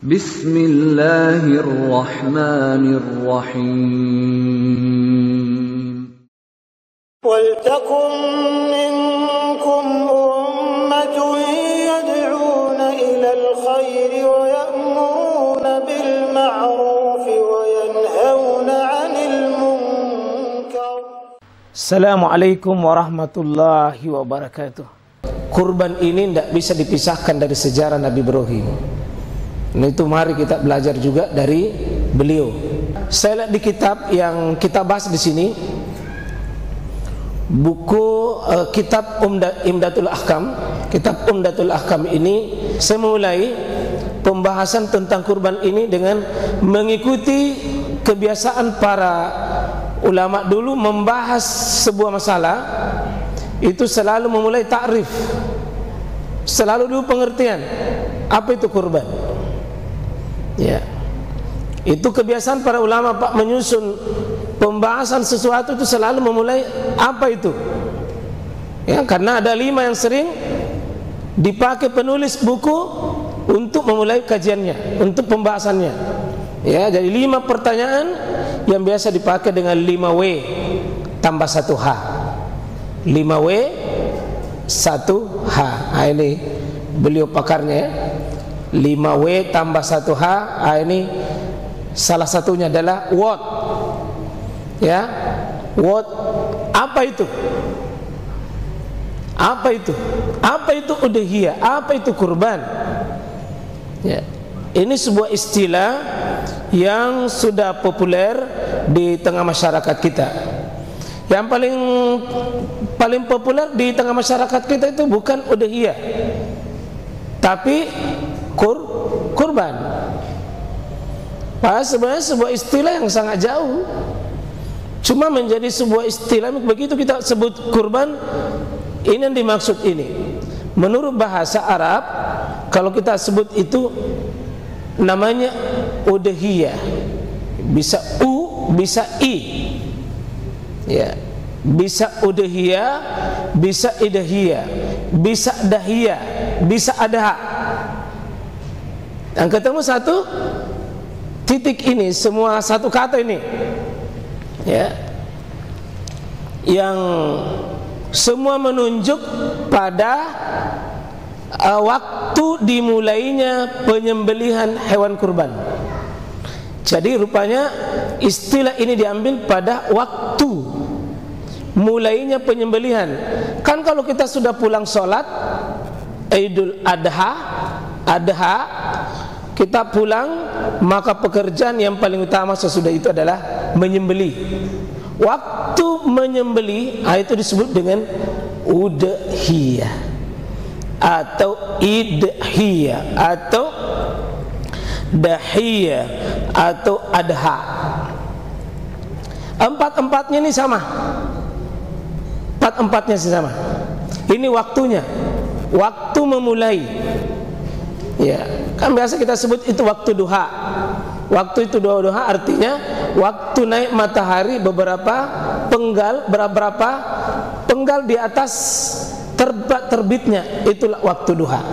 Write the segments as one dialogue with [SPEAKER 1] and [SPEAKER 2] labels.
[SPEAKER 1] Bismillahirrahmanirrahim.
[SPEAKER 2] Waltakum minkum ummatun yad'una ilal khairi wa ya'muruna bil ma'ruf wa yanhauna 'anil munkar.
[SPEAKER 3] Assalamualaikum warahmatullahi wabarakatuh. Kurban ini tidak bisa dipisahkan dari sejarah Nabi Ibrahim. Nah, itu mari kita belajar juga dari beliau. Saya lihat di kitab yang kita bahas di sini, buku kitab Umdatul Ahkam. Kitab Umdatul Ahkam ini saya mulai pembahasan tentang kurban ini dengan mengikuti kebiasaan para ulama dulu membahas sebuah masalah itu selalu memulai takrif, selalu dulu pengertian apa itu kurban. Ya, itu kebiasaan para ulama Pak, menyusun pembahasan sesuatu itu selalu memulai apa itu. Ya, karena ada 5 yang sering dipakai penulis buku untuk memulai kajiannya, untuk pembahasannya. Ya, jadi 5 pertanyaan yang biasa dipakai dengan 5W tambah 1H. 5W 1H. Nah, ini beliau pakarnya ya. 5W tambah 1H. Nah, ini salah satunya adalah what. Ya, what. Apa itu? Apa itu? Apa itu udhiyah? Apa itu kurban? Ya, ini sebuah istilah yang sudah populer di tengah masyarakat kita. Yang paling populer di tengah masyarakat kita itu bukan udhiyah, tapi kurban. Sebenarnya sebuah istilah yang sangat jauh. Cuma menjadi sebuah istilah, begitu kita sebut kurban, ini yang dimaksud ini. Menurut bahasa Arab, kalau kita sebut itu namanya udhiyah. Bisa u, bisa i. Ya, bisa udhiyah, bisa idhiyah, bisa dahiyah, bisa adha. Yang ketemu satu titik ini, semua satu kata ini, ya, yang semua menunjuk pada waktu dimulainya penyembelihan hewan kurban. Jadi rupanya istilah ini diambil pada waktu mulainya penyembelihan. Kan kalau kita sudah pulang sholat Idul Adha, kita pulang, maka pekerjaan yang paling utama sesudah itu adalah menyembelih. Waktu menyembelih itu disebut dengan udhiyah atau idhiyah atau dahiyah atau adha. Empat-empatnya ini sama. Empat-empatnya sama. Ini waktunya, waktu memulai. Ya, kan biasa kita sebut itu waktu duha. Waktu itu duha artinya waktu naik matahari beberapa penggal di atas terbitnya, itulah waktu duha.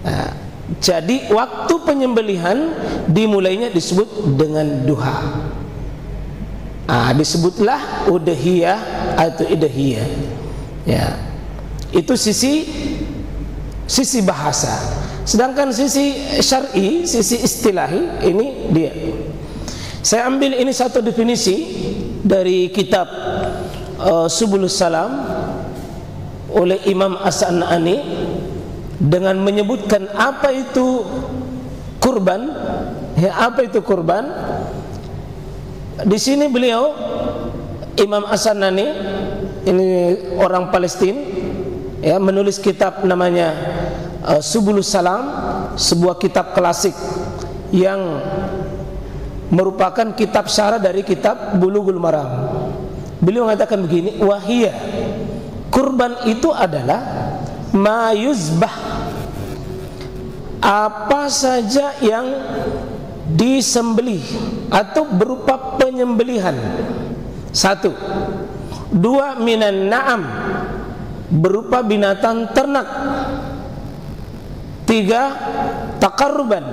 [SPEAKER 3] Nah, jadi waktu penyembelihan dimulainya disebut dengan duha. Disebutlah udhiyah atau idhiyah. Ya, itu sisi bahasa. Sedangkan sisi syar'i, sisi istilahi, ini dia. Saya ambil ini satu definisi dari kitab Subulus Salam oleh Imam As-San'ani dengan menyebutkan apa itu kurban. Ya, apa itu kurban? Di sini beliau Imam As-San'ani, ini orang Palestina, ya, menulis kitab namanya Subulus Salam, sebuah kitab klasik yang merupakan kitab syarah dari kitab Bulughul Maram. Beliau mengatakan begini, wahiyah, kurban itu adalah ma yuzbah, apa saja yang disembelih atau berupa penyembelihan. 1. 2 minan na'am, berupa binatang ternak. 3 taqarruban,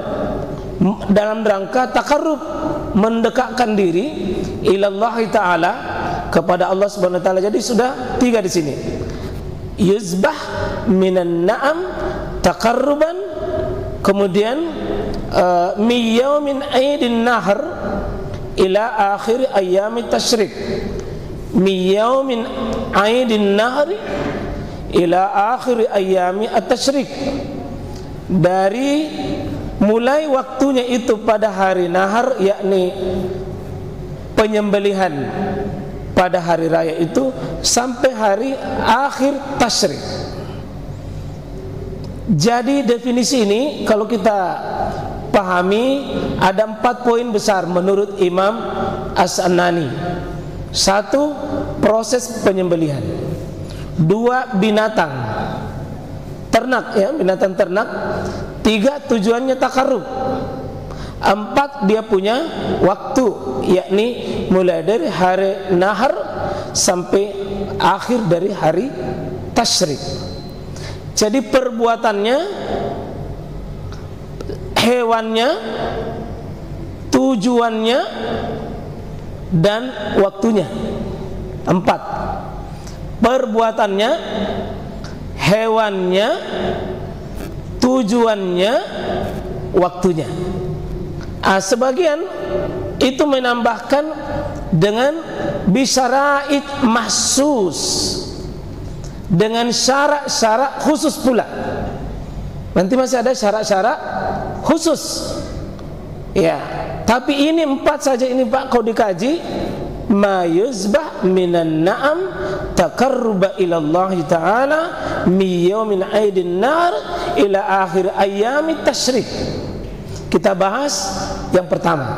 [SPEAKER 3] dalam rangka taqarrub, mendekatkan diri ilallah taala, kepada Allah Subhanahu wa taala. Jadi sudah 3 di sini. Yuzbah minan na'am taqarruban, kemudian min aidin nahr ila akhir ayyamit tasyrik. Min aidin nahr ila akhir ayyami at-tasyrik, dari mulai waktunya itu pada hari nahar, yakni penyembelihan pada hari raya itu, sampai hari akhir tasyrik. Jadi definisi ini kalau kita pahami ada 4 poin besar menurut Imam As-Sanani. 1, proses penyembelihan. 2, binatang ternak, ya, binatang ternak. 3, tujuannya takarrub. 4, dia punya waktu, yakni mulai dari hari nahar sampai akhir dari hari tasyrik. Jadi perbuatannya, hewannya, tujuannya, dan waktunya. 4. Perbuatannya, hewannya, tujuannya, waktunya. Sebagian itu menambahkan dengan bisyara'id mahsus, dengan syarat-syarat khusus pula. Nanti masih ada syarat-syarat khusus, ya. Tapi ini 4 saja ini Pak, kau dikaji. Ma yuzbah minan na'am taqarruba ilallah ta'ala mi yaumin aidin nar ila akhir ayyamit tasyrik. Kita bahas yang pertama.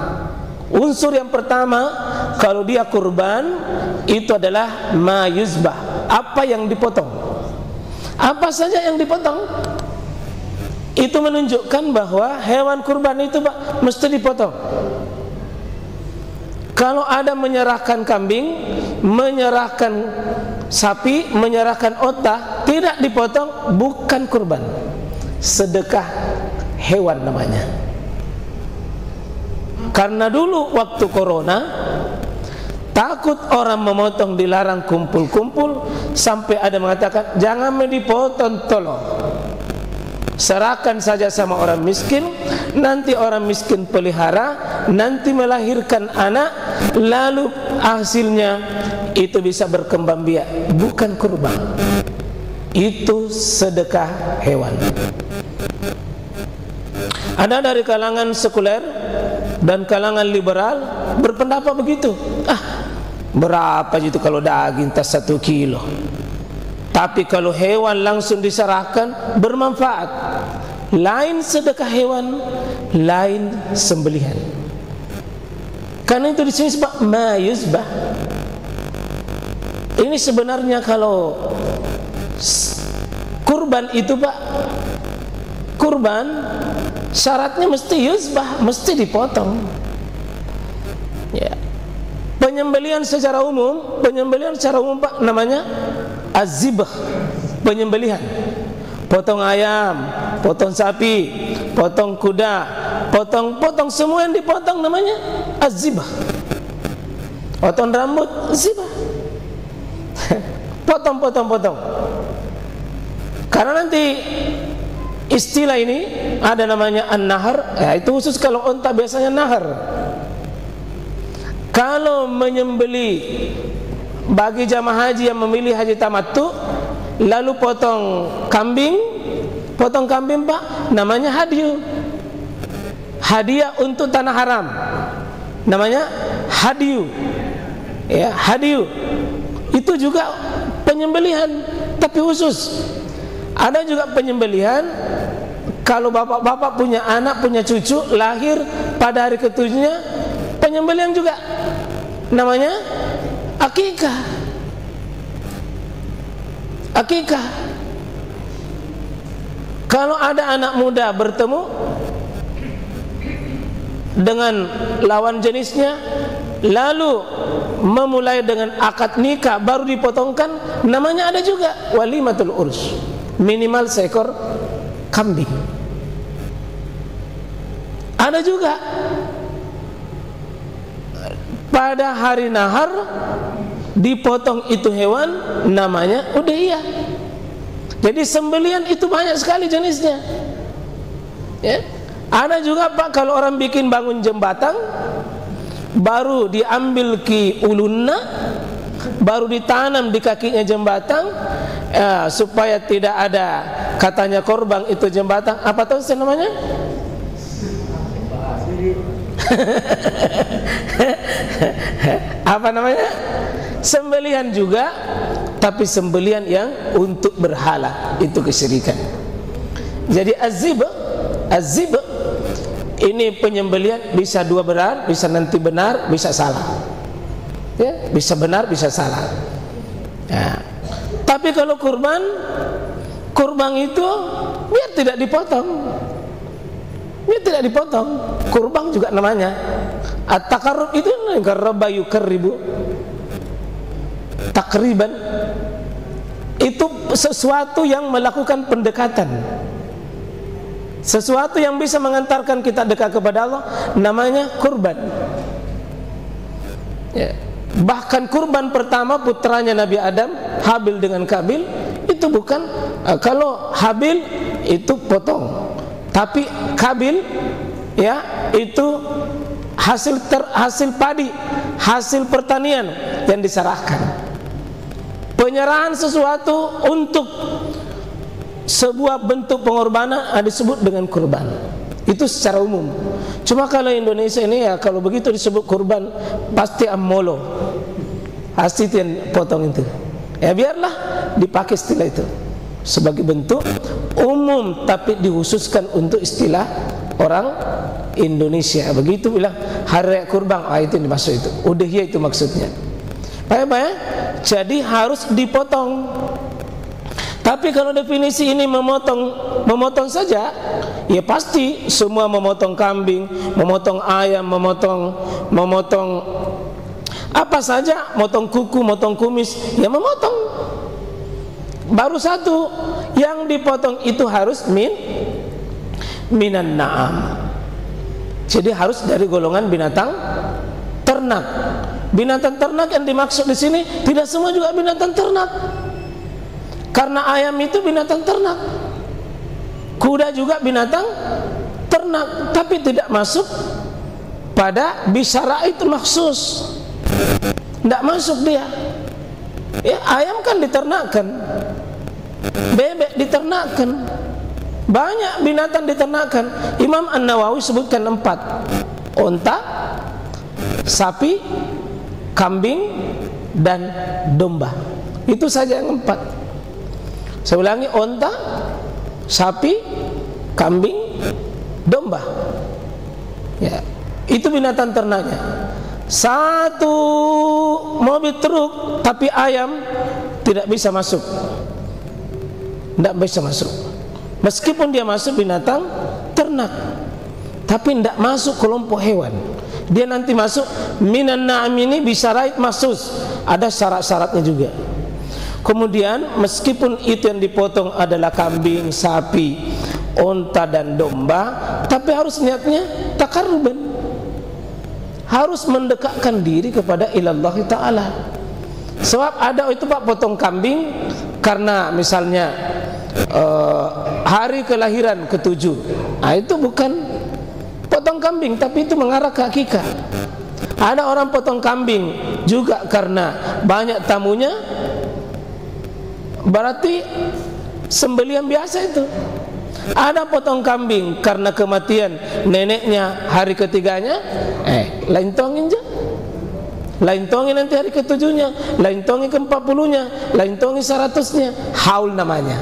[SPEAKER 3] Unsur yang pertama, kalau dia kurban, itu adalah ma yuzbah, apa yang dipotong. Apa saja yang dipotong, itu menunjukkan bahwa hewan kurban itu Pak, mesti dipotong. Kalau ada menyerahkan kambing, menyerahkan sapi, menyerahkan onta, tidak dipotong, bukan kurban, sedekah hewan namanya. Karena dulu waktu corona, takut orang memotong, dilarang kumpul-kumpul, sampai ada mengatakan jangan dipotong, tolong serahkan saja sama orang miskin. Nanti orang miskin pelihara, nanti melahirkan anak, lalu hasilnya itu bisa berkembang biak. Bukan kurban, itu sedekah hewan. Ada dari kalangan sekuler dan kalangan liberal berpendapat begitu. Berapa itu kalau daging tas 1 kilo? Tapi kalau hewan langsung diserahkan, bermanfaat. Lain sedekah hewan, lain sembelihan. Karena itu di sini sebab ma yuzbah. Ini sebenarnya kalau kurban itu Pak, kurban syaratnya mesti yuzbah, mesti dipotong. Ya. Penyembelihan secara umum Pak namanya az-zibah, penyembelihan. Potong ayam, potong sapi, potong kuda, potong semua yang dipotong namanya az-zibah. Potong rambut, zibah. Potong. Karena nanti istilah ini ada namanya an-nahar, ya, itu khusus kalau unta biasanya nahar. Kalau menyembeli bagi jamaah haji yang memilih haji tamattu, lalu potong kambing Pak, namanya hadiah untuk tanah haram, namanya hadiyu, ya, hadiyu. Itu juga penyembelihan, tapi khusus. Ada juga penyembelihan kalau bapak-bapak punya anak, punya cucu, lahir pada hari ke-7-nya, penyembelihan juga, namanya akikah. Kalau ada anak muda bertemu dengan lawan jenisnya, lalu memulai dengan akad nikah baru dipotongkan, namanya ada juga walimatul urs, minimal seekor kambing. Ada juga pada hari nahar dipotong itu hewan, namanya udhiyah. Jadi sembelian itu banyak sekali jenisnya, ya. Ada juga Pak, kalau orang bikin bangun jembatan, baru diambil ki ulunna, baru ditanam di kakinya jembatan, supaya tidak ada katanya korban itu jembatan. Apa tahu sih namanya? Apa namanya? Sembelian juga, tapi sembelian yang untuk berhala, itu kesyirikan. Jadi azib ini penyembelian bisa dua benar, bisa nanti benar, bisa salah, ya, bisa benar, bisa salah, ya. Tapi kalau kurban itu biar tidak dipotong, kurban juga namanya. At-taqarrub itu qarraba yuqarribu, takriban itu sesuatu yang melakukan pendekatan, sesuatu yang bisa mengantarkan kita dekat kepada Allah, namanya kurban, ya. Bahkan kurban pertama putranya Nabi Adam, Habil dengan Kabil, itu bukan, kalau Habil itu potong, tapi Kabil, ya, itu hasil padi, hasil pertanian yang diserahkan. Penyerahan sesuatu untuk sebuah bentuk pengorbanan disebut dengan kurban. Itu secara umum. Cuma kalau Indonesia ini, ya, kalau begitu disebut kurban pasti ammolo, pasti yang potong itu. Ya biarlah dipakai istilah itu sebagai bentuk umum, tapi dikhususkan untuk istilah orang Indonesia. Begitu bilang hari raya kurban, itu yang dimaksud itu. Udhiyah itu maksudnya. Baik-baik, ya? Jadi harus dipotong. Tapi kalau definisi ini memotong saja, ya pasti semua memotong kambing, memotong ayam, memotong apa saja, motong kuku, motong kumis, ya memotong. Baru satu yang dipotong itu harus minan na'am. Jadi harus dari golongan binatang ternak. Binatang ternak yang dimaksud di sini tidak semua juga binatang ternak. Karena ayam itu binatang ternak, kuda juga binatang ternak, tapi tidak masuk pada bisyara itu maksus, tidak masuk dia. Ya, ayam kan diternakkan, bebek diternakkan, banyak binatang diternakkan. Imam An-Nawawi sebutkan 4: onta, sapi, kambing, dan domba. Itu saja yang 4. Saya ulangi, onta, sapi, kambing, domba, ya, itu binatang ternaknya. Satu mobil truk tapi ayam tidak bisa masuk, tidak bisa masuk. Meskipun dia masuk binatang ternak, tapi tidak masuk kelompok hewan. Dia nanti masuk minan na'am ini bisyarat maksus, ada syarat-syaratnya juga. Kemudian meskipun itu yang dipotong adalah kambing, sapi, onta dan domba, tapi harus niatnya takarruban, harus mendekatkan diri kepada ilallah ta'ala. Sebab ada itu Pak, potong kambing karena misalnya hari kelahiran ke-7, itu bukan potong kambing, tapi itu mengarah ke akikah. Ada orang potong kambing juga karena banyak tamunya, berarti sembelian biasa itu. Ada potong kambing karena kematian neneknya hari ketiganya, lain tongin aja, lain tongin nanti hari ke-7-nya, lain tongin ke-40-nya, lain tongin 100-nya, haul namanya.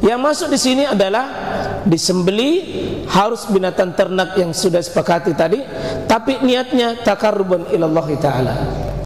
[SPEAKER 3] Yang masuk di sini adalah disembeli harus binatang ternak yang sudah sepakati tadi, tapi niatnya takarruban ilallah ta'ala.